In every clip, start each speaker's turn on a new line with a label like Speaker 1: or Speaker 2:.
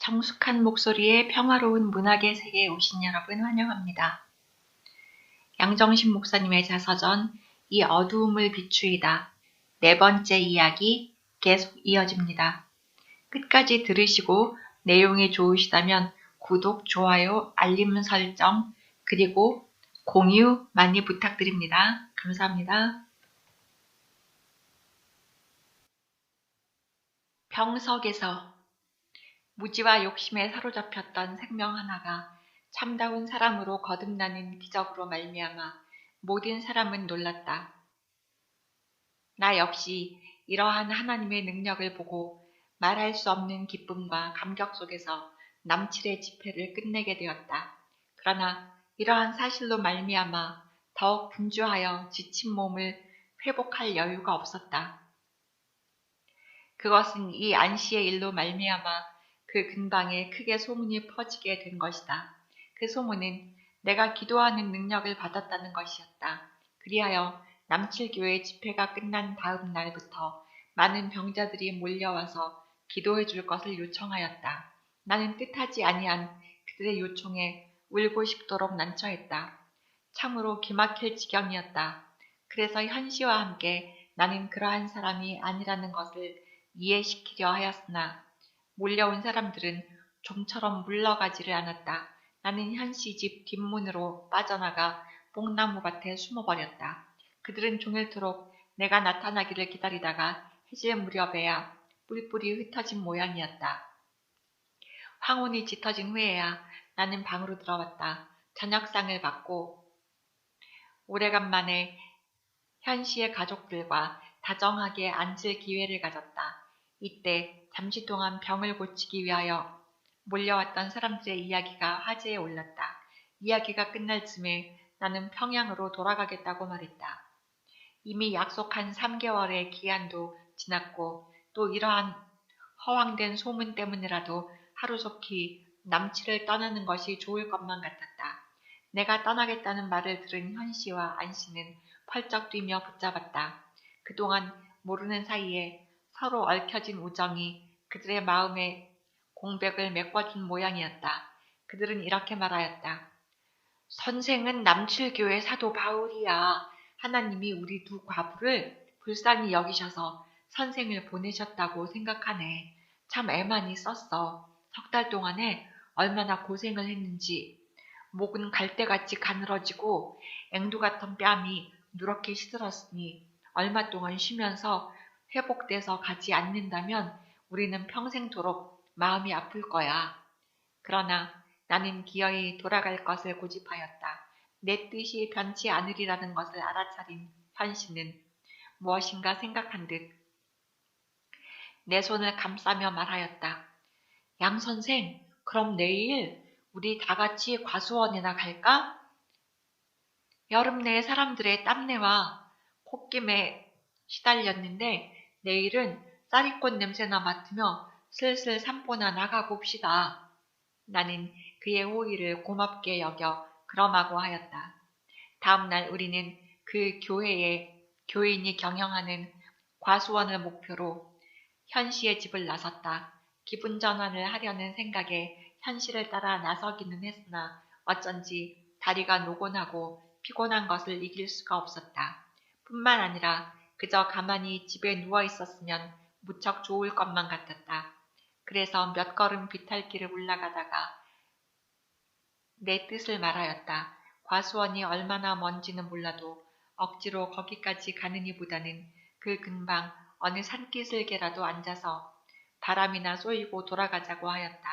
Speaker 1: 정숙한 목소리에 평화로운 문학의 세계에 오신 여러분 환영합니다. 양정신 목사님의 자서전 이 어두움을 비추이다. 네 번째 이야기 계속 이어집니다. 끝까지 들으시고 내용이 좋으시다면 구독, 좋아요, 알림 설정, 그리고 공유 많이 부탁드립니다. 감사합니다. 병석에서 무지와 욕심에 사로잡혔던 생명 하나가 참다운 사람으로 거듭나는 기적으로 말미암아 모든 사람은 놀랐다. 나 역시 이러한 하나님의 능력을 보고 말할 수 없는 기쁨과 감격 속에서 남칠의 집회를 끝내게 되었다. 그러나 이러한 사실로 말미암아 더욱 분주하여 지친 몸을 회복할 여유가 없었다. 그것은 이 안시의 일로 말미암아 그 근방에 크게 소문이 퍼지게 된 것이다. 그 소문은 내가 기도하는 능력을 받았다는 것이었다. 그리하여 남칠교회 집회가 끝난 다음 날부터 많은 병자들이 몰려와서 기도해 줄 것을 요청하였다. 나는 뜻하지 아니한 그들의 요청에 울고 싶도록 난처했다. 참으로 기막힐 지경이었다. 그래서 현시와 함께 나는 그러한 사람이 아니라는 것을 이해시키려 하였으나 몰려온 사람들은 좀처럼 물러가지를 않았다. 나는 현씨 집 뒷문으로 빠져나가 뽕나무밭에 숨어버렸다. 그들은 종일토록 내가 나타나기를 기다리다가 해질 무렵에야 뿔뿔이 흩어진 모양이었다. 황혼이 짙어진 후에야 나는 방으로 들어왔다. 저녁상을 받고 오래간만에 현씨의 가족들과 다정하게 앉을 기회를 가졌다. 이때 잠시 동안 병을 고치기 위하여 몰려왔던 사람들의 이야기가 화제에 올랐다. 이야기가 끝날 즈음에 나는 평양으로 돌아가겠다고 말했다. 이미 약속한 3개월의 기한도 지났고 또 이러한 허황된 소문 때문이라도 하루속히 남치를 떠나는 것이 좋을 것만 같았다. 내가 떠나겠다는 말을 들은 현씨와 안씨는 펄쩍 뛰며 붙잡았다. 그동안 모르는 사이에 서로 얽혀진 우정이 그들의 마음에 공백을 메꿔준 모양이었다. 그들은 이렇게 말하였다. 선생은 남칠교회 사도 바울이야. 하나님이 우리 두 과부를 불쌍히 여기셔서 선생을 보내셨다고 생각하네. 참 애많이 썼어. 3달 동안에 얼마나 고생을 했는지. 목은 갈대같이 가늘어지고 앵두 같은 뺨이 누렇게 시들었으니 얼마 동안 쉬면서 회복돼서 가지 않는다면 우리는 평생토록 마음이 아플 거야. 그러나 나는 기어이 돌아갈 것을 고집하였다. 내 뜻이 변치 않으리라는 것을 알아차린 현씨는 무엇인가 생각한 듯 내 손을 감싸며 말하였다. 양 선생, 그럼 내일 우리 다 같이 과수원에나 갈까? 여름 내에 사람들의 땀내와 콧김에 시달렸는데 내일은 쌀이꽃 냄새나 맡으며 슬슬 산보나 나가봅시다. 나는 그의 호의를 고맙게 여겨 그러마고 하였다. 다음 날 우리는 그 교회에 교인이 경영하는 과수원을 목표로 현씨의 집을 나섰다. 기분 전환을 하려는 생각에 현씨를 따라 나서기는 했으나 어쩐지 다리가 노곤하고 피곤한 것을 이길 수가 없었다. 뿐만 아니라 그저 가만히 집에 누워 있었으면 무척 좋을 것만 같았다. 그래서 몇 걸음 비탈길을 올라가다가 내 뜻을 말하였다. 과수원이 얼마나 먼지는 몰라도 억지로 거기까지 가느니보다는 그 근방 어느 산기슭에라도 앉아서 바람이나 쏘이고 돌아가자고 하였다.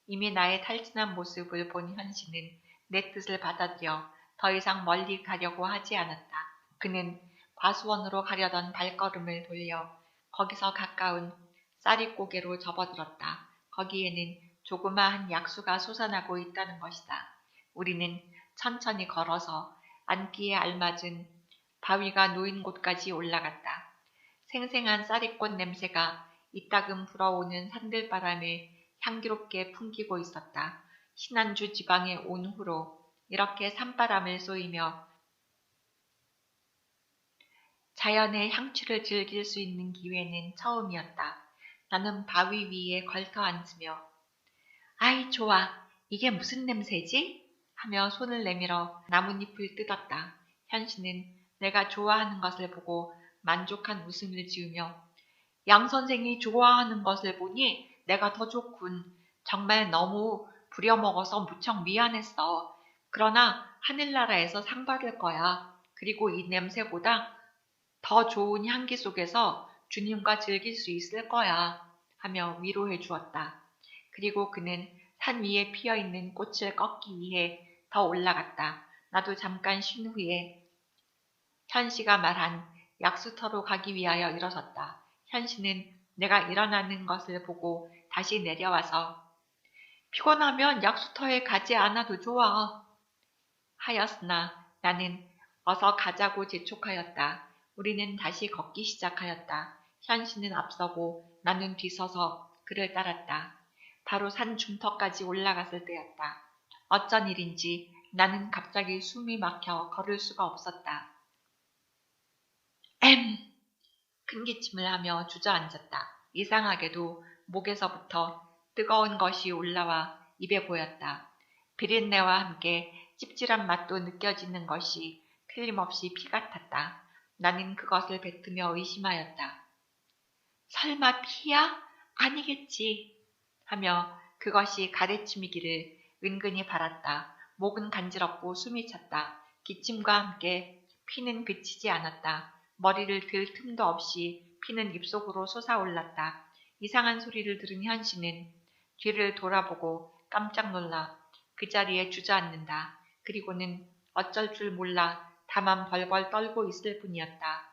Speaker 1: 이미 나의 탈진한 모습을 본 현씨는 내 뜻을 받아들여 더 이상 멀리 가려고 하지 않았다. 그는 과수원으로 가려던 발걸음을 돌려 거기서 가까운 쌀이고개로 접어들었다. 거기에는 조그마한 약수가 솟아나고 있다는 것이다. 우리는 천천히 걸어서 앉기에 알맞은 바위가 놓인 곳까지 올라갔다. 생생한 쌀이꽃 냄새가 이따금 불어오는 산들바람에 향기롭게 풍기고 있었다. 신안주 지방에 온 후로 이렇게 산바람을 쏘이며 자연의 향취를 즐길 수 있는 기회는 처음이었다. 나는 바위 위에 걸터 앉으며 아이 좋아, 이게 무슨 냄새지? 하며 손을 내밀어 나뭇잎을 뜯었다. 현씨는 내가 좋아하는 것을 보고 만족한 웃음을 지으며 양 선생이 좋아하는 것을 보니 내가 더 좋군. 정말 너무 부려먹어서 무척 미안했어. 그러나 하늘나라에서 상 받을 거야. 그리고 이 냄새보다 더 좋은 향기 속에서 주님과 즐길 수 있을 거야. 하며 위로해 주었다. 그리고 그는 산 위에 피어있는 꽃을 꺾기 위해 더 올라갔다. 나도 잠깐 쉰 후에 현씨가 말한 약수터로 가기 위하여 일어섰다. 현씨는 내가 일어나는 것을 보고 다시 내려와서 피곤하면 약수터에 가지 않아도 좋아 하였으나 나는 어서 가자고 재촉하였다. 우리는 다시 걷기 시작하였다. 현씨는 앞서고 나는 뒤서서 그를 따랐다. 바로 산 중턱까지 올라갔을 때였다. 어쩐 일인지 나는 갑자기 숨이 막혀 걸을 수가 없었다. 큰 기침을 하며 주저앉았다. 이상하게도 목에서부터 뜨거운 것이 올라와 입에 보였다. 비린내와 함께 찝찝한 맛도 느껴지는 것이 틀림없이 피 같았다. 나는 그것을 뱉으며 의심하였다. 설마 피야? 아니겠지. 하며 그것이 가래침이기를 은근히 바랐다. 목은 간지럽고 숨이 찼다. 기침과 함께 피는 그치지 않았다. 머리를 들 틈도 없이 피는 입속으로 솟아올랐다. 이상한 소리를 들은 현씨는 뒤를 돌아보고 깜짝 놀라 그 자리에 주저앉는다. 그리고는 어쩔 줄 몰라 다만 벌벌 떨고 있을 뿐이었다.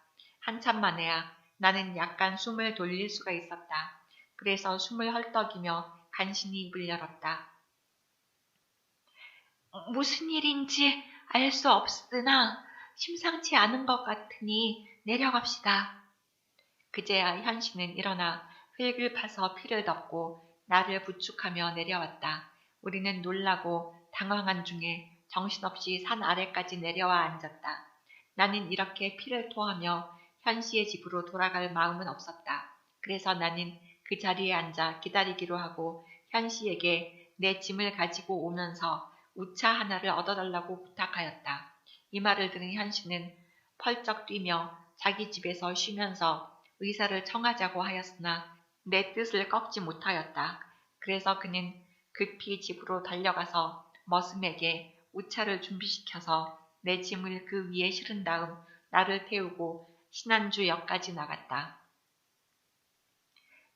Speaker 1: 한참 만에야 나는 약간 숨을 돌릴 수가 있었다. 그래서 숨을 헐떡이며 간신히 입을 열었다. 무슨 일인지 알 수 없으나 심상치 않은 것 같으니 내려갑시다. 그제야 현씨는 일어나 흙을 파서 피를 덮고 나를 부축하며 내려왔다. 우리는 놀라고 당황한 중에 정신없이 산 아래까지 내려와 앉았다. 나는 이렇게 피를 토하며 현씨의 집으로 돌아갈 마음은 없었다. 그래서 나는 그 자리에 앉아 기다리기로 하고 현씨에게 내 짐을 가지고 오면서 우차 하나를 얻어달라고 부탁하였다. 이 말을 들은 현씨는 펄쩍 뛰며 자기 집에서 쉬면서 의사를 청하자고 하였으나 내 뜻을 꺾지 못하였다. 그래서 그는 급히 집으로 달려가서 머슴에게 우차를 준비시켜서 내 짐을 그 위에 실은 다음 나를 태우고 신안주역까지 나갔다.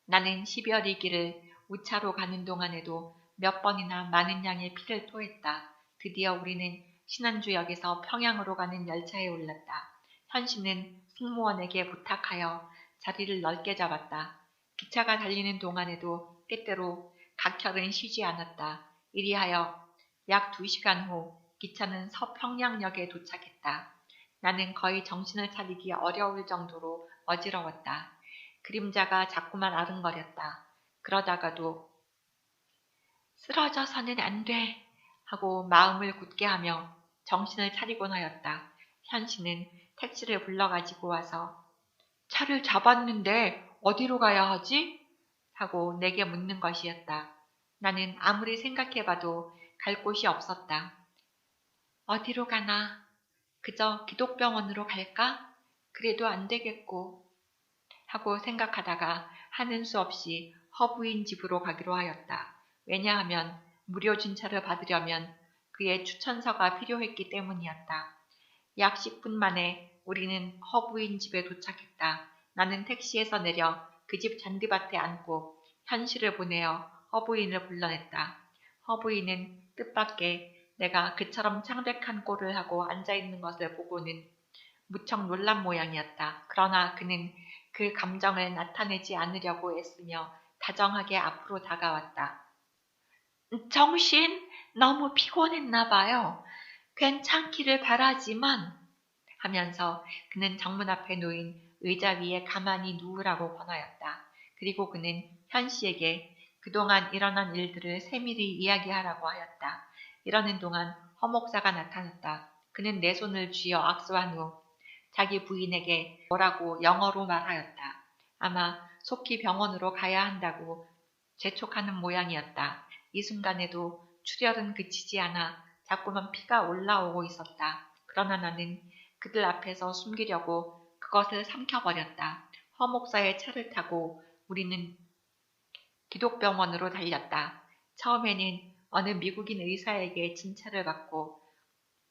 Speaker 1: 나는 12월이 길을 우차로 가는 동안에도 몇 번이나 많은 양의 피를 토했다. 드디어 우리는 신안주역에서 평양으로 가는 열차에 올랐다. 현씨는 승무원에게 부탁하여 자리를 넓게 잡았다. 기차가 달리는 동안에도 때때로 각혈은 쉬지 않았다. 이리하여 약 2시간 후 기차는 서평양역에 도착했다. 나는 거의 정신을 차리기 어려울 정도로 어지러웠다. 그림자가 자꾸만 아른거렸다. 그러다가도 쓰러져서는 안 돼 하고 마음을 굳게 하며 정신을 차리곤 하였다. 현씨는 택시를 불러가지고 와서 차를 잡았는데 어디로 가야 하지? 하고 내게 묻는 것이었다. 나는 아무리 생각해봐도 갈 곳이 없었다. 어디로 가나? 그저 기독병원으로 갈까? 그래도 안 되겠고 하고 생각하다가 하는 수 없이 허부인 집으로 가기로 하였다. 왜냐하면 무료 진찰을 받으려면 그의 추천서가 필요했기 때문이었다. 약 10분 만에 우리는 허부인 집에 도착했다. 나는 택시에서 내려 그 집 잔디밭에 앉고 현씨를 보내어 허부인을 불러냈다. 허부인은 뜻밖의 내가 그처럼 창백한 꼴을 하고 앉아있는 것을 보고는 무척 놀란 모양이었다. 그러나 그는 그 감정을 나타내지 않으려고 애쓰며 다정하게 앞으로 다가왔다. 정신 너무 피곤했나 봐요. 괜찮기를 바라지만 하면서 그는 정문 앞에 놓인 의자 위에 가만히 누우라고 권하였다. 그리고 그는 현씨에게 그동안 일어난 일들을 세밀히 이야기하라고 하였다. 이러는 동안 허 목사가 나타났다. 그는 내 손을 쥐어 악수한 후 자기 부인에게 뭐라고 영어로 말하였다. 아마 속히 병원으로 가야 한다고 재촉하는 모양이었다. 이 순간에도 출혈은 그치지 않아 자꾸만 피가 올라오고 있었다. 그러나 나는 그들 앞에서 숨기려고 그것을 삼켜버렸다. 허 목사의 차를 타고 우리는 기독병원으로 달렸다. 처음에는 어느 미국인 의사에게 진찰을 받고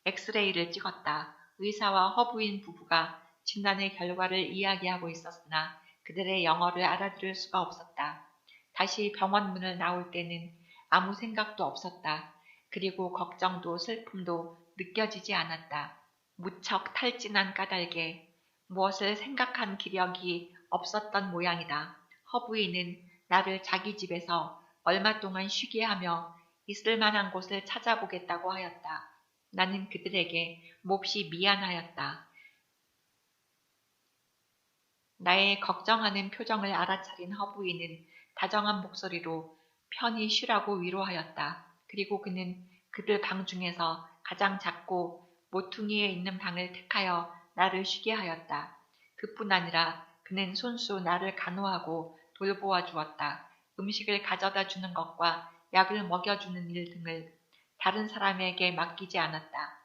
Speaker 1: 엑스레이를 찍었다. 의사와 허부인 부부가 진단의 결과를 이야기하고 있었으나 그들의 영어를 알아들을 수가 없었다. 다시 병원 문을 나올 때는 아무 생각도 없었다. 그리고 걱정도 슬픔도 느껴지지 않았다. 무척 탈진한 까닭에 무엇을 생각한 기력이 없었던 모양이다. 허부인은 나를 자기 집에서 얼마 동안 쉬게 하며 있을 만한 곳을 찾아보겠다고 하였다. 나는 그들에게 몹시 미안하였다. 나의 걱정하는 표정을 알아차린 허부인은 다정한 목소리로 편히 쉬라고 위로하였다. 그리고 그는 그들 방 중에서 가장 작고 모퉁이에 있는 방을 택하여 나를 쉬게 하였다. 그뿐 아니라 그는 손수 나를 간호하고 돌보아 주었다. 음식을 가져다 주는 것과 약을 먹여주는 일 등을 다른 사람에게 맡기지 않았다.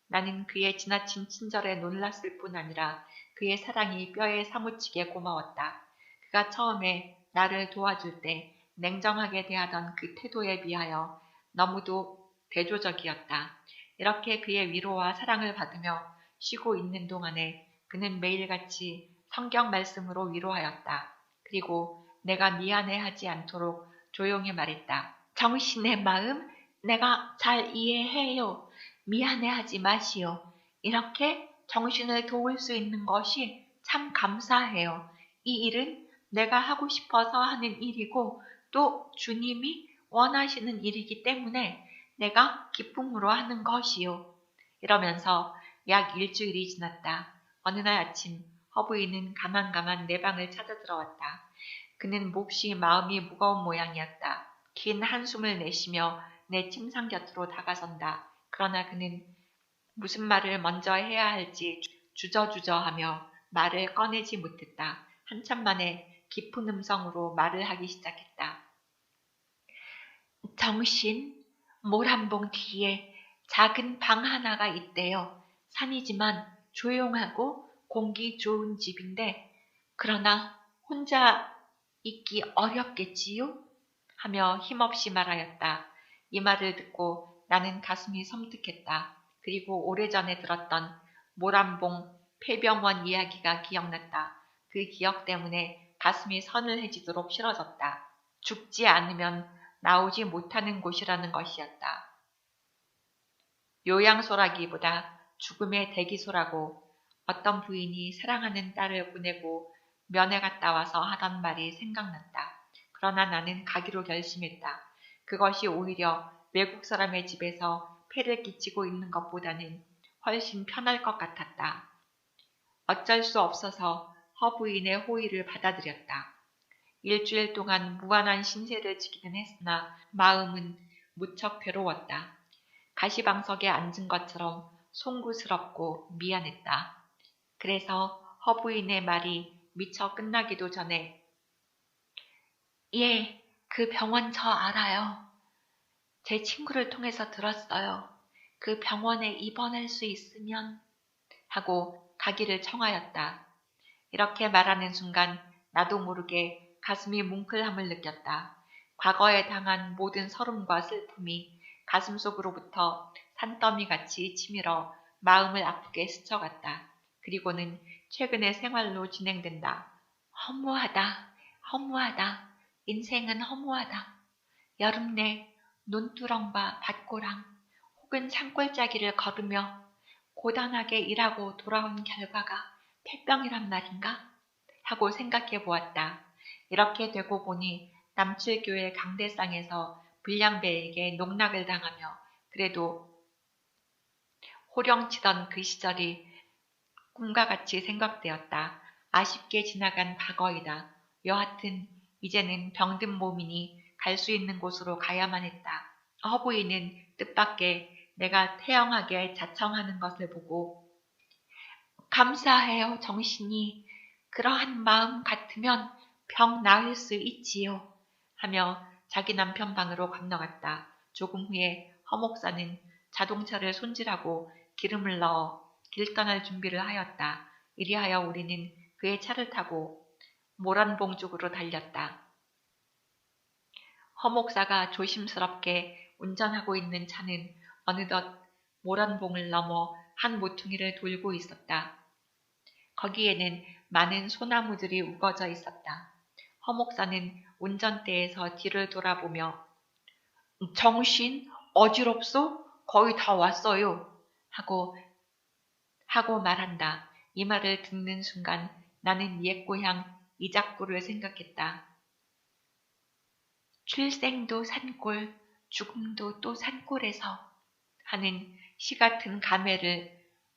Speaker 1: 나는 그의 지나친 친절에 놀랐을 뿐 아니라 그의 사랑이 뼈에 사무치게 고마웠다. 그가 처음에 나를 도와줄 때 냉정하게 대하던 그 태도에 비하여 너무도 대조적이었다. 이렇게 그의 위로와 사랑을 받으며 쉬고 있는 동안에 그는 매일같이 성경 말씀으로 위로하였다. 그리고 내가 미안해하지 않도록 조용히 말했다. 정신의 마음 내가 잘 이해해요. 미안해하지 마시오. 이렇게 정신을 도울 수 있는 것이 참 감사해요. 이 일은 내가 하고 싶어서 하는 일이고 또 주님이 원하시는 일이기 때문에 내가 기쁨으로 하는 것이요. 이러면서 약 일주일이 지났다. 어느 날 아침 허부인은 가만가만 내 방을 찾아 들어왔다. 그는 몹시 마음이 무거운 모양이었다. 긴 한숨을 내쉬며 내 침상 곁으로 다가선다. 그러나 그는 무슨 말을 먼저 해야 할지 주저주저하며 말을 꺼내지 못했다. 한참 만에 깊은 음성으로 말을 하기 시작했다. 정신, 모란봉 뒤에 작은 방 하나가 있대요. 산이지만 조용하고 공기 좋은 집인데 그러나 혼자 있기 어렵겠지요? 하며 힘없이 말하였다. 이 말을 듣고 나는 가슴이 섬뜩했다. 그리고 오래전에 들었던 모란봉 폐병원 이야기가 기억났다. 그 기억 때문에 가슴이 서늘해지도록 싫어졌다. 죽지 않으면 나오지 못하는 곳이라는 것이었다. 요양소라기보다 죽음의 대기소라고 어떤 부인이 사랑하는 딸을 보내고 면회 갔다 와서 하던 말이 생각났다. 그러나 나는 가기로 결심했다. 그것이 오히려 외국 사람의 집에서 폐를 끼치고 있는 것보다는 훨씬 편할 것 같았다. 어쩔 수 없어서 허부인의 호의를 받아들였다. 일주일 동안 무한한 신세를 지기는 했으나 마음은 무척 괴로웠다. 가시방석에 앉은 것처럼 송구스럽고 미안했다. 그래서 허부인의 말이 미처 끝나기도 전에 예, 그 병원 저 알아요. 제 친구를 통해서 들었어요. 그 병원에 입원할 수 있으면 하고 가기를 청하였다. 이렇게 말하는 순간 나도 모르게 가슴이 뭉클함을 느꼈다. 과거에 당한 모든 서름과 슬픔이 가슴속으로부터 산더미같이 치밀어 마음을 아프게 스쳐갔다. 그리고는 최근의 생활로 진행된다. 허무하다. 허무하다. 인생은 허무하다. 여름 내 논두렁과 밭고랑 혹은 산골짜기를 걸으며 고단하게 일하고 돌아온 결과가 폐병이란 말인가? 하고 생각해 보았다. 이렇게 되고 보니 남칠교회 강대상에서 불량배에게 농락을 당하며 그래도 호령치던 그 시절이 꿈과 같이 생각되었다. 아쉽게 지나간 과거이다. 여하튼 이제는 병든 몸이니 갈 수 있는 곳으로 가야만 했다. 허부인은 뜻밖의 내가 태영하게 자청하는 것을 보고 감사해요, 정신이. 그러한 마음 같으면 병 나을 수 있지요. 하며 자기 남편 방으로 건너갔다. 조금 후에 허 목사는 자동차를 손질하고 기름을 넣어 길 떠날 준비를 하였다. 이리하여 우리는 그의 차를 타고 모란봉 쪽으로 달렸다. 허 목사가 조심스럽게 운전하고 있는 차는 어느덧 모란봉을 넘어 한 모퉁이를 돌고 있었다. 거기에는 많은 소나무들이 우거져 있었다. 허 목사는 운전대에서 뒤를 돌아보며 정신 어지럽소? 거의 다 왔어요. 하고 말한다. 이 말을 듣는 순간 나는 옛 고향 이작구를 생각했다. 출생도 산골, 죽음도 또 산골에서 하는 시 같은 감회를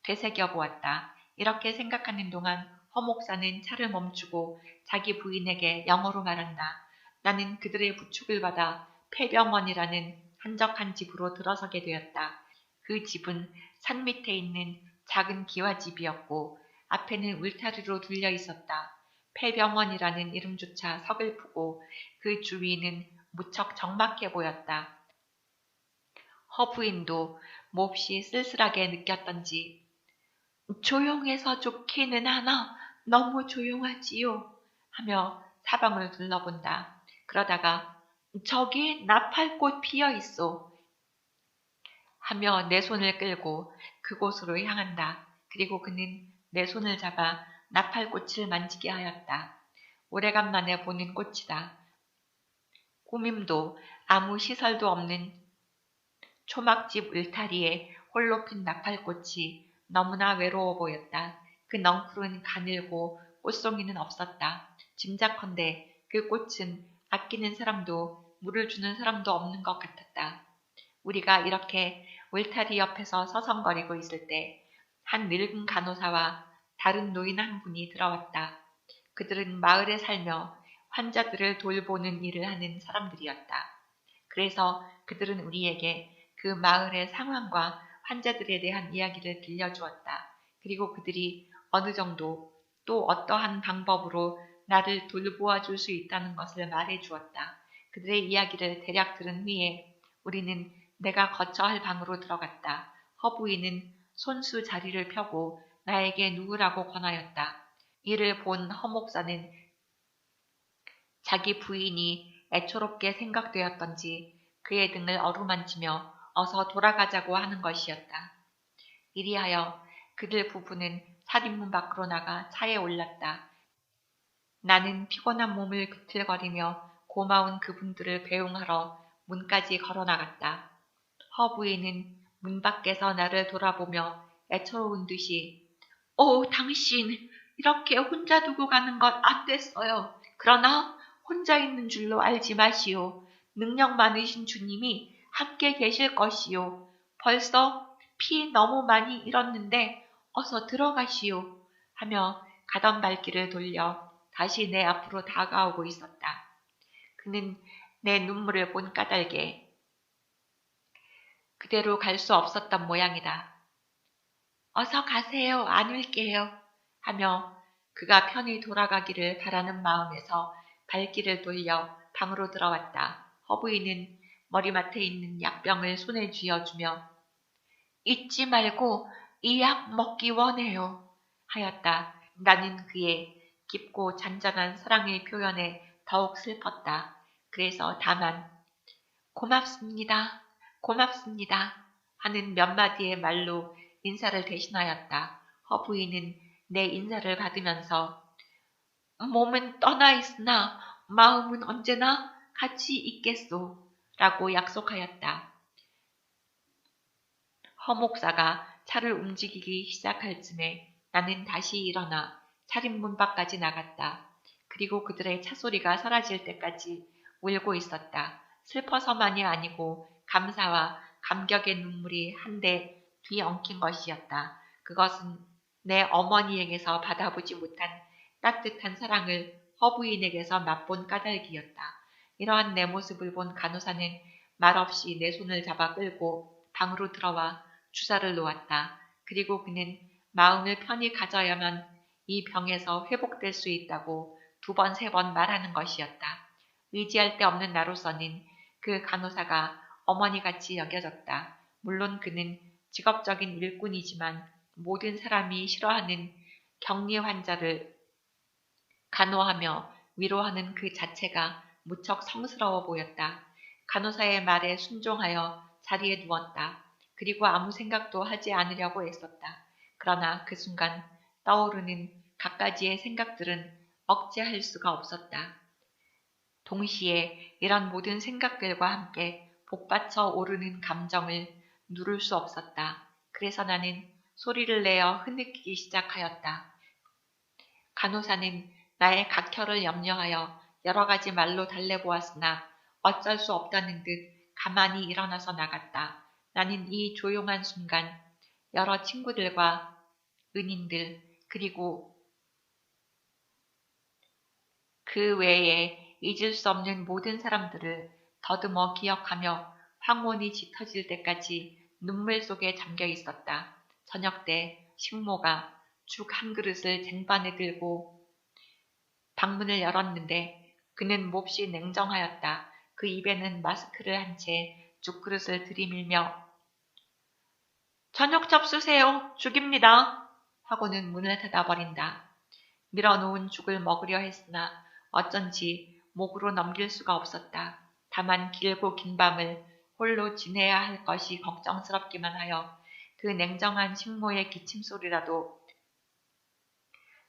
Speaker 1: 되새겨 보았다. 이렇게 생각하는 동안 허 목사는 차를 멈추고 자기 부인에게 영어로 말한다. 나는 그들의 부축을 받아 폐병원이라는 한적한 집으로 들어서게 되었다. 그 집은 산 밑에 있는 작은 기와집이었고 앞에는 울타리로 둘려 있었다. 폐병원이라는 이름조차 서글프고 그 주위는 무척 적막해 보였다. 허 부인도 몹시 쓸쓸하게 느꼈던지 조용해서 좋기는 하나 너무 조용하지요 하며 사방을 둘러본다. 그러다가 저기 나팔꽃 피어 있소 하며 내 손을 끌고 그곳으로 향한다. 그리고 그는 내 손을 잡아 나팔꽃을 만지게 하였다. 오래간만에 보는 꽃이다. 꾸밈도 아무 시설도 없는 초막집 울타리에 홀로 핀 나팔꽃이 너무나 외로워 보였다. 그 넝쿨은 가늘고 꽃송이는 없었다. 짐작컨대 그 꽃은 아끼는 사람도 물을 주는 사람도 없는 것 같았다. 우리가 이렇게 울타리 옆에서 서성거리고 있을 때 한 늙은 간호사와 다른 노인 한 분이 들어왔다. 그들은 마을에 살며 환자들을 돌보는 일을 하는 사람들이었다. 그래서 그들은 우리에게 그 마을의 상황과 환자들에 대한 이야기를 들려주었다. 그리고 그들이 어느 정도 또 어떠한 방법으로 나를 돌보아 줄 수 있다는 것을 말해 주었다. 그들의 이야기를 대략 들은 후에 우리는 내가 거처 할 방으로 들어갔다. 허 부인은 손수 자리를 펴고 나에게 누우라고 권하였다. 이를 본 허 목사는 자기 부인이 애초롭게 생각되었던지 그의 등을 어루만지며 어서 돌아가자고 하는 것이었다. 이리하여 그들 부부는 살인문 밖으로 나가 차에 올랐다. 나는 피곤한 몸을 비틀거리며 고마운 그분들을 배웅하러 문까지 걸어나갔다. 허 부인은 문 밖에서 나를 돌아보며 애처로운 듯이 당신 이렇게 혼자 두고 가는 것 안 됐어요. 그러나 혼자 있는 줄로 알지 마시오. 능력 많으신 주님이 함께 계실 것이요. 벌써 피 너무 많이 잃었는데 어서 들어가시오. 하며 가던 발길을 돌려 다시 내 앞으로 다가오고 있었다. 그는 내 눈물을 본 까닭에 그대로 갈 수 없었던 모양이다. 어서 가세요. 안 올게요. 하며 그가 편히 돌아가기를 바라는 마음에서 발길을 돌려 방으로 들어왔다. 허 부인은 머리맡에 있는 약병을 손에 쥐어주며 잊지 말고 이 약 먹기 원해요. 하였다. 나는 그의 깊고 잔잔한 사랑의 표현에 더욱 슬펐다. 그래서 다만 고맙습니다. 고맙습니다. 하는 몇 마디의 말로 인사를 대신하였다. 허 부인은 내 인사를 받으면서 몸은 떠나 있으나 마음은 언제나 같이 있겠소 라고 약속하였다. 허 목사가 차를 움직이기 시작할 즈음에 나는 다시 일어나 차림문 밖까지 나갔다. 그리고 그들의 차소리가 사라질 때까지 울고 있었다. 슬퍼서만이 아니고 감사와 감격의 눈물이 한데 뒤엉킨 것이었다. 그것은 내 어머니에게서 받아보지 못한 따뜻한 사랑을 허부인에게서 맛본 까닭이었다. 이러한 내 모습을 본 간호사는 말없이 내 손을 잡아 끌고 방으로 들어와 주사를 놓았다. 그리고 그는 마음을 편히 가져야만 이 병에서 회복될 수 있다고 2번, 3번 말하는 것이었다. 의지할 데 없는 나로서는 그 간호사가 어머니같이 여겨졌다. 물론 그는 직업적인 일꾼이지만 모든 사람이 싫어하는 격리 환자를 간호하며 위로하는 그 자체가 무척 성스러워 보였다. 간호사의 말에 순종하여 자리에 누웠다. 그리고 아무 생각도 하지 않으려고 애썼다. 그러나 그 순간 떠오르는 갖가지의 생각들은 억제할 수가 없었다. 동시에 이런 모든 생각들과 함께 복받쳐 오르는 감정을 누를 수 없었다. 그래서 나는 소리를 내어 흐느끼기 시작하였다. 간호사는 나의 각혈을 염려하여 여러 가지 말로 달래보았으나 어쩔 수 없다는 듯 가만히 일어나서 나갔다. 나는 이 조용한 순간 여러 친구들과 은인들 그리고 그 외에 잊을 수 없는 모든 사람들을 더듬어 기억하며 황혼이 짙어질 때까지 눈물 속에 잠겨 있었다. 저녁 때 식모가 죽 한 그릇을 쟁반에 들고 방문을 열었는데 그는 몹시 냉정하였다. 그 입에는 마스크를 한 채 죽그릇을 들이밀며 저녁 잡수세요. 죽입니다. 하고는 문을 닫아버린다. 밀어놓은 죽을 먹으려 했으나 어쩐지 목으로 넘길 수가 없었다. 다만 길고 긴 밤을 홀로 지내야 할 것이 걱정스럽기만 하여 그 냉정한 식모의 기침소리라도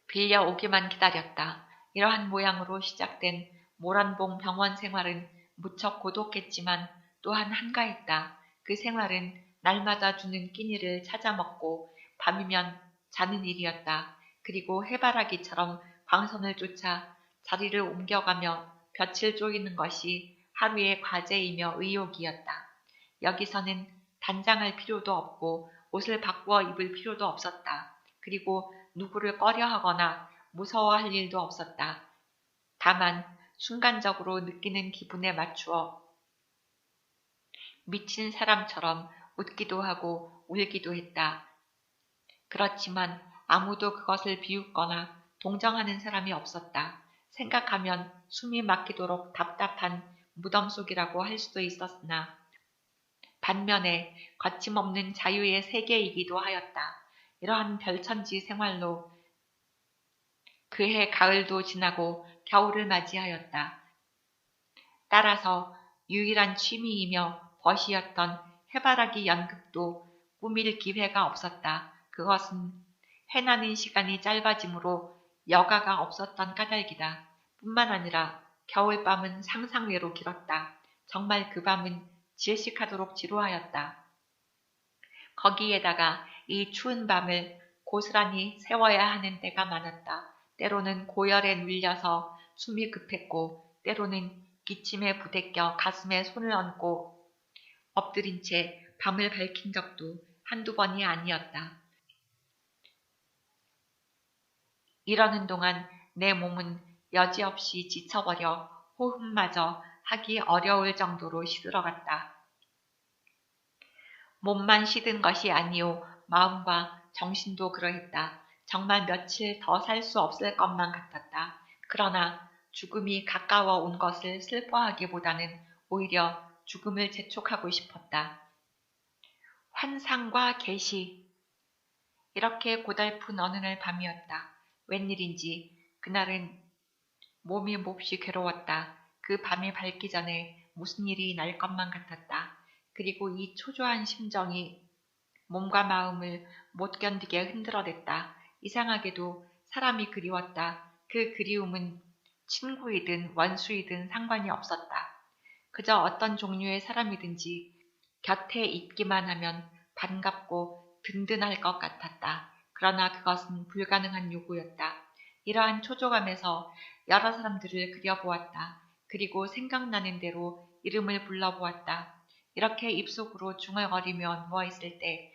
Speaker 1: 빌려오기만 기다렸다. 이러한 모양으로 시작된 모란봉 병원 생활은 무척 고독했지만 또한 한가했다. 그 생활은 날마다 주는 끼니를 찾아 먹고 밤이면 자는 일이었다. 그리고 해바라기처럼 방선을 쫓아 자리를 옮겨가며 볕을 쪼이는 것이 하루의 과제이며 의욕이었다. 여기서는 단장할 필요도 없고 옷을 바꾸어 입을 필요도 없었다. 그리고 누구를 꺼려하거나 무서워할 일도 없었다. 다만 순간적으로 느끼는 기분에 맞추어 미친 사람처럼 웃기도 하고 울기도 했다. 그렇지만 아무도 그것을 비웃거나 동정하는 사람이 없었다. 생각하면 숨이 막히도록 답답한 무덤 속이라고 할 수도 있었으나 반면에 거침없는 자유의 세계이기도 하였다. 이러한 별천지 생활로 그해 가을도 지나고 겨울을 맞이하였다. 따라서 유일한 취미이며 벗이었던 해바라기 연극도 꾸밀 기회가 없었다. 그것은 해나는 시간이 짧아지므로 여가가 없었던 까닭이다. 뿐만 아니라 겨울밤은 상상외로 길었다. 정말 그 밤은 질식하도록 지루하였다. 거기에다가 이 추운 밤을 고스란히 세워야 하는 때가 많았다. 때로는 고열에 눌려서 숨이 급했고 때로는 기침에 부대껴 가슴에 손을 얹고 엎드린 채 밤을 밝힌 적도 한두 번이 아니었다. 이러는 동안 내 몸은 여지없이 지쳐버려 호흡마저 하기 어려울 정도로 시들어갔다. 몸만 시든 것이 아니오 마음과 정신도 그러했다. 정말 며칠 더 살 수 없을 것만 같았다. 그러나 죽음이 가까워 온 것을 슬퍼하기보다는 오히려 죽음을 재촉하고 싶었다. 환상과 계시. 이렇게 고달픈 어느 날 밤이었다. 웬일인지 그날은 몸이 몹시 괴로웠다. 그 밤이 밝기 전에 무슨 일이 날 것만 같았다. 그리고 이 초조한 심정이 몸과 마음을 못 견디게 흔들어댔다. 이상하게도 사람이 그리웠다. 그 그리움은 친구이든 원수이든 상관이 없었다. 그저 어떤 종류의 사람이든지 곁에 있기만 하면 반갑고 든든할 것 같았다. 그러나 그것은 불가능한 요구였다. 이러한 초조감에서 여러 사람들을 그려보았다. 그리고 생각나는 대로 이름을 불러보았다. 이렇게 입속으로 중얼거리며 누워있을 때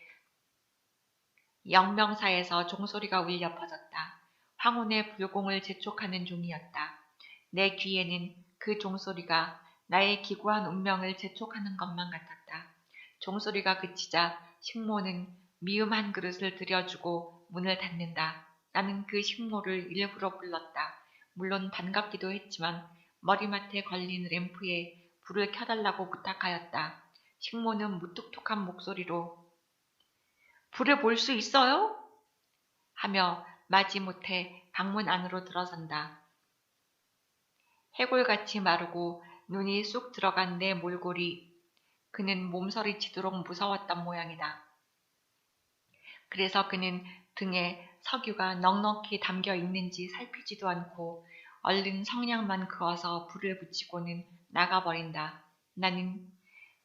Speaker 1: 영명사에서 종소리가 울려 퍼졌다. 황혼의 불공을 재촉하는 종이었다. 내 귀에는 그 종소리가 나의 기구한 운명을 재촉하는 것만 같았다. 종소리가 그치자 식모는 미음 한 그릇을 들여주고 문을 닫는다. 나는 그 식모를 일부러 불렀다. 물론 반갑기도 했지만 머리맡에 걸린 램프에 불을 켜달라고 부탁하였다. 식모는 무뚝뚝한 목소리로 불을 볼 수 있어요? 하며 마지못해 방문 안으로 들어선다. 해골같이 마르고 눈이 쑥 들어간 내 몰골이 그는 몸서리치도록 무서웠던 모양이다. 그래서 그는 등에 석유가 넉넉히 담겨 있는지 살피지도 않고 얼른 성냥만 그어서 불을 붙이고는 나가버린다. 나는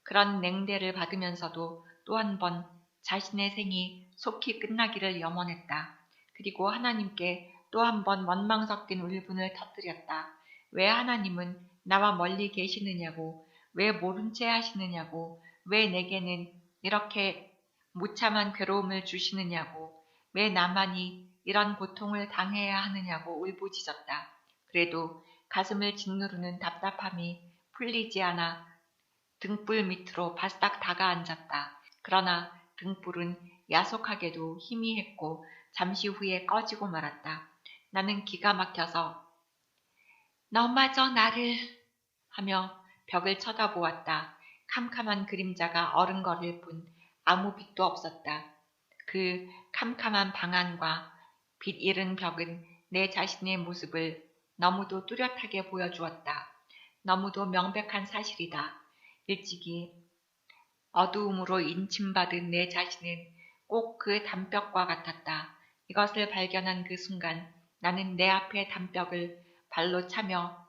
Speaker 1: 그런 냉대를 받으면서도 또 한 번 자신의 생이 속히 끝나기를 염원했다. 그리고 하나님께 또 한 번 원망 섞인 울분을 터뜨렸다. 왜 하나님은 나와 멀리 계시느냐고, 왜 모른 채 하시느냐고, 왜 내게는 이렇게 무참한 괴로움을 주시느냐고, 왜 나만이 이런 고통을 당해야 하느냐고 울부짖었다. 그래도 가슴을 짓누르는 답답함이 풀리지 않아 등불 밑으로 바싹 다가앉았다. 그러나 등불은 야속하게도 희미했고 잠시 후에 꺼지고 말았다. 나는 기가 막혀서 너마저 나를 하며 벽을 쳐다보았다. 캄캄한 그림자가 어른거릴 뿐 아무 빛도 없었다. 그 캄캄한 방 안과 빛 잃은 벽은 내 자신의 모습을 너무도 뚜렷하게 보여주었다. 너무도 명백한 사실이다. 일찍이 어두움으로 인침받은 내 자신은 꼭 그 담벽과 같았다. 이것을 발견한 그 순간 나는 내 앞의 담벽을 발로 차며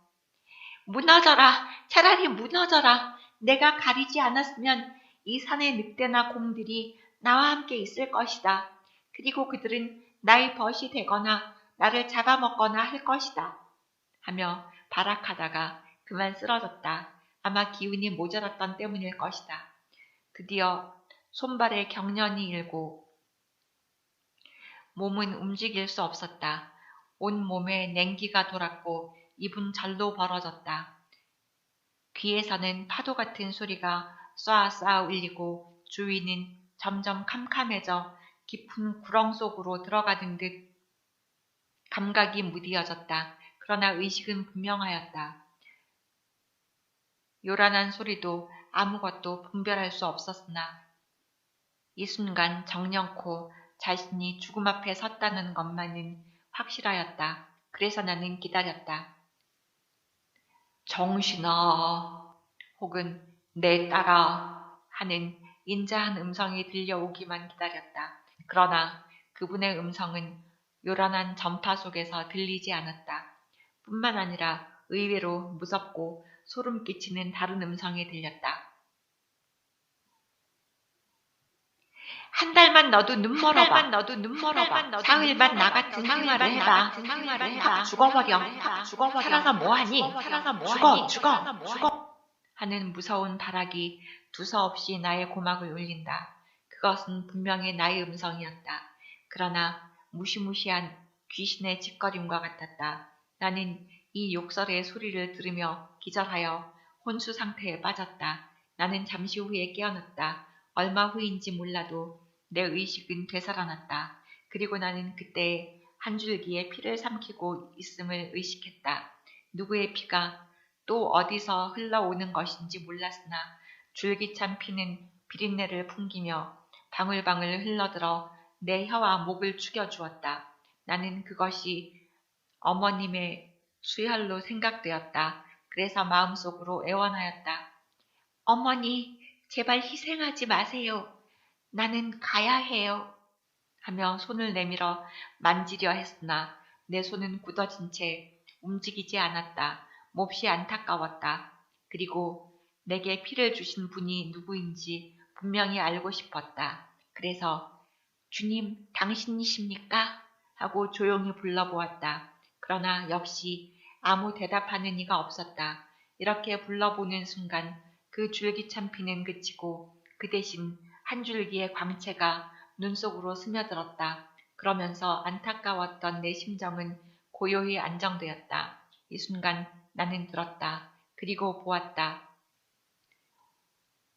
Speaker 1: 무너져라! 차라리 무너져라! 내가 가리지 않았으면 이 산의 늑대나 곰들이 나와 함께 있을 것이다. 그리고 그들은 나의 벗이 되거나 나를 잡아먹거나 할 것이다. 하며 발악하다가 그만 쓰러졌다. 아마 기운이 모자랐던 때문일 것이다. 드디어 손발에 경련이 일고 몸은 움직일 수 없었다. 온 몸에 냉기가 돌았고 입은 절로 벌어졌다. 귀에서는 파도 같은 소리가 쏴쏴 울리고 주위는 점점 캄캄해져 깊은 구렁 속으로 들어가는 듯 감각이 무디어졌다. 그러나 의식은 분명하였다. 요란한 소리도 아무것도 분별할 수 없었으나 이 순간 정령코 자신이 죽음 앞에 섰다는 것만은 확실하였다. 그래서 나는 기다렸다. 정신아 혹은 내 딸아 하는 인자한 음성이 들려오기만 기다렸다. 그러나 그분의 음성은 요란한 전파 속에서 들리지 않았다. 뿐만 아니라 의외로 무섭고 소름 끼치는 다른 음성이 들렸다. 한 달만 너도 눈 멀어봐. 사흘만 나 같은 생활을 해봐. 확 죽어버려. 살아서 뭐하니? 죽어. 하는 무서운 발악이 두서없이 나의 고막을 울린다. 그것은 분명히 나의 음성이었다. 그러나 무시무시한 귀신의 짓거림과 같았다. 나는 이 욕설의 소리를 들으며 기절하여 혼수 상태에 빠졌다. 나는 잠시 후에 깨어났다. 얼마 후인지 몰라도 내 의식은 되살아났다. 그리고 나는 그때 한 줄기의 피를 삼키고 있음을 의식했다. 누구의 피가 또 어디서 흘러오는 것인지 몰랐으나 줄기찬 피는 비린내를 풍기며 방울방울 흘러들어 내 혀와 목을 죽여주었다. 나는 그것이 어머님의 수혈로 생각되었다. 그래서 마음속으로 애원하였다. 어머니, 제발 희생하지 마세요. 나는 가야 해요. 하며 손을 내밀어 만지려 했으나 내 손은 굳어진 채 움직이지 않았다. 몹시 안타까웠다. 그리고 내게 피를 주신 분이 누구인지 분명히 알고 싶었다. 그래서 주님, 당신이십니까? 하고 조용히 불러보았다. 그러나 역시 아무 대답하는 이가 없었다. 이렇게 불러보는 순간 그 줄기찬 피는 그치고 그 대신 한 줄기의 광채가 눈 속으로 스며들었다. 그러면서 안타까웠던 내 심정은 고요히 안정되었다. 이 순간 나는 들었다. 그리고 보았다.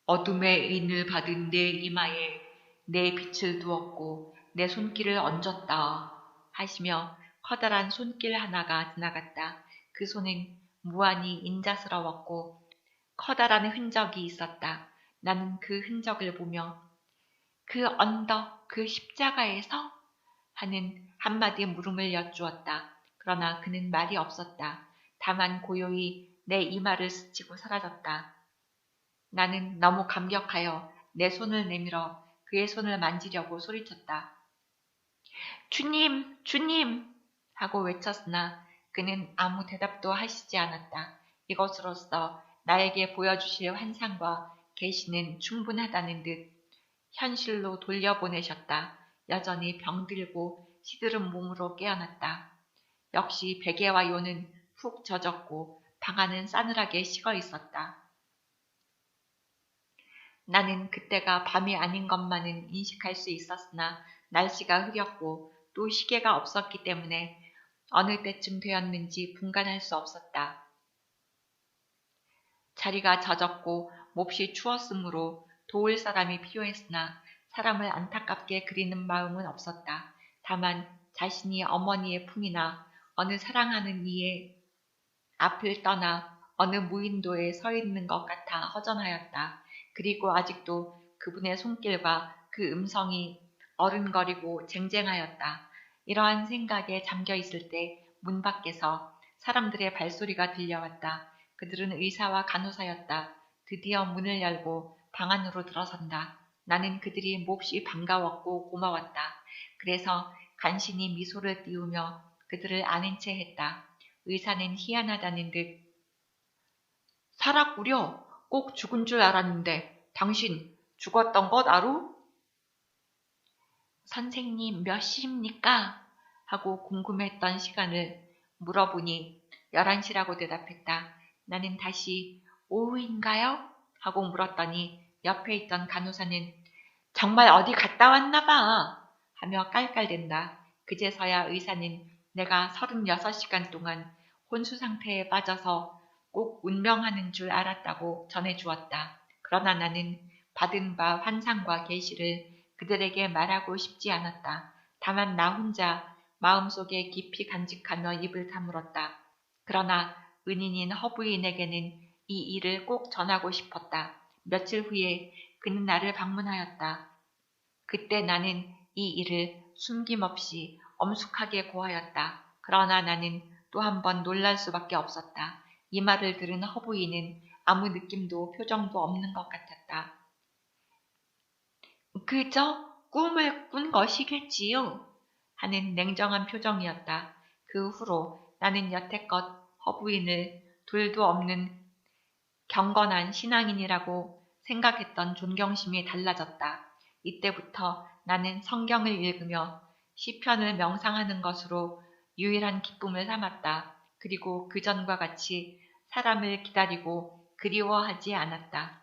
Speaker 1: 어둠의 인을 받은 내 이마에 내 빛을 두었고 내 손길을 얹었다 하시며 커다란 손길 하나가 지나갔다. 그 손은 무한히 인자스러웠고 커다란 흔적이 있었다. 나는 그 흔적을 보며 그 언덕, 그 십자가에서? 하는 한마디 물음을 여쭈었다. 그러나 그는 말이 없었다. 다만 고요히 내 이마를 스치고 사라졌다. 나는 너무 감격하여 내 손을 내밀어 그의 손을 만지려고 소리쳤다. 주님, 주님! 하고 외쳤으나 그는 아무 대답도 하시지 않았다. 이것으로써 나에게 보여주실 환상과 계시는 충분하다는 듯 현실로 돌려보내셨다. 여전히 병들고 시들은 몸으로 깨어났다. 역시 베개와 요는 푹 젖었고 방 안은 싸늘하게 식어 있었다. 나는 그때가 밤이 아닌 것만은 인식할 수 있었으나 날씨가 흐렸고 또 시계가 없었기 때문에 어느 때쯤 되었는지 분간할 수 없었다. 자리가 젖었고 몹시 추웠으므로 도울 사람이 필요했으나 사람을 안타깝게 그리는 마음은 없었다. 다만 자신이 어머니의 품이나 어느 사랑하는 이의 앞을 떠나 어느 무인도에 서 있는 것 같아 허전하였다. 그리고 아직도 그분의 손길과 그 음성이 어른거리고 쟁쟁하였다. 이러한 생각에 잠겨 있을 때 문 밖에서 사람들의 발소리가 들려왔다. 그들은 의사와 간호사였다. 드디어 문을 열고 방 안으로 들어선다. 나는 그들이 몹시 반가웠고 고마웠다. 그래서 간신히 미소를 띄우며 그들을 아는 채 했다. 의사는 희한하다는 듯 살았구려. 꼭 죽은 줄 알았는데 당신 죽었던 것 아루? 선생님 몇 시입니까? 하고 궁금했던 시간을 물어보니 11시라고 대답했다. 나는 다시 오후인가요? 하고 물었더니 옆에 있던 간호사는 정말 어디 갔다 왔나 봐 하며 깔깔댄다. 그제서야 의사는 내가 36시간 동안 혼수 상태에 빠져서 꼭 운명하는 줄 알았다고 전해주었다. 그러나 나는 받은 바 환상과 계시를 그들에게 말하고 싶지 않았다. 다만 나 혼자 마음속에 깊이 간직하며 입을 다물었다. 그러나 은인인 허부인에게는 이 일을 꼭 전하고 싶었다. 며칠 후에 그는 나를 방문하였다. 그때 나는 이 일을 숨김없이 엄숙하게 고하였다. 그러나 나는 또 한 번 놀랄 수밖에 없었다. 이 말을 들은 허부인은 아무 느낌도 표정도 없는 것 같았다. 그저 꿈을 꾼 것이겠지요. 하는 냉정한 표정이었다. 그 후로 나는 여태껏 허부인을 둘도 없는 경건한 신앙인이라고 생각했던 존경심이 달라졌다. 이때부터 나는 성경을 읽으며 시편을 명상하는 것으로 유일한 기쁨을 삼았다. 그리고 그전과 같이 사람을 기다리고 그리워하지 않았다.